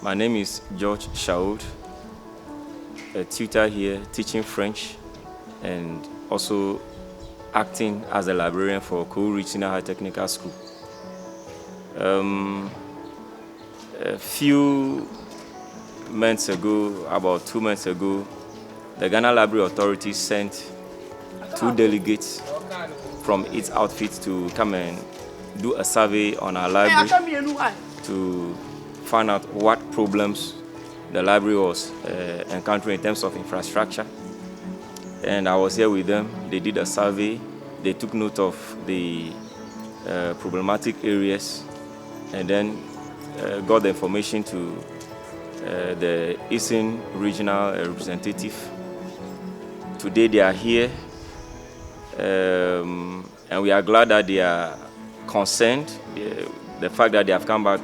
My name is George Shaud, a tutor here teaching French and also acting as a librarian for Kwahu Regional High Technical School. A few months ago, about 2 months ago, the Ghana Library Authority sent 2 delegates from its outfit to come and do a survey on our library to find out what problems the library was encountering in terms of infrastructure. And I was here with them. They did a survey. They took note of the problematic areas and then got the information to the Eastern Regional representative. Today they are here, and we are glad that they are concerned. The fact that they have come back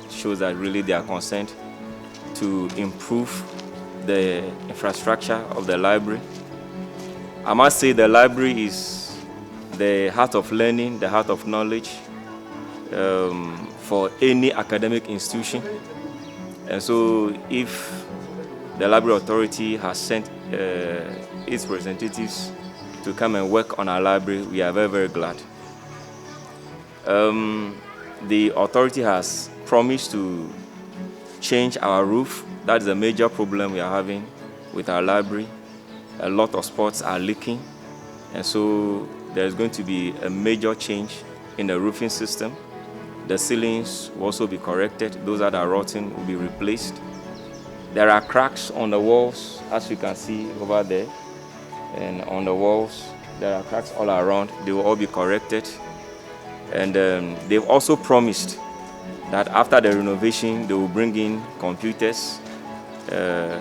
shows that really they are concerned to improve the infrastructure of the library. I must say the library is the heart of learning, the heart of knowledge for any academic institution. And so if the Library Authority has sent its representatives to come and work on our library, we are very, very glad. The authority has promised to change our roof. That is a major problem we are having with our library. A lot of spots are leaking, and so there is going to be a major change in the roofing system. The ceilings will also be corrected. Those that are rotten will be replaced. There are cracks on the walls, as you can see over there, and on the walls there are cracks all around. They will all be corrected. And they've also promised that after the renovation, they will bring in computers. They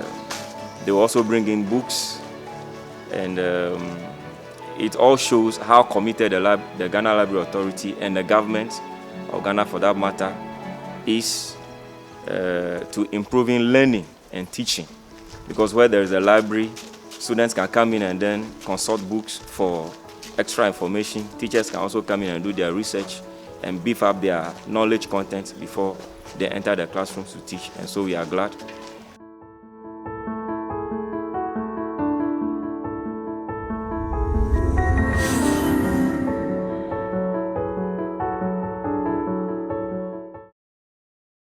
will also bring in books. And it all shows how committed the Ghana Library Authority and the government of Ghana, for that matter, is to improving learning and teaching. Because where there is a library, students can come in and then consult books for extra information. Teachers can also come in and do their research and beef up their knowledge content before they enter the classrooms to teach. And so we are glad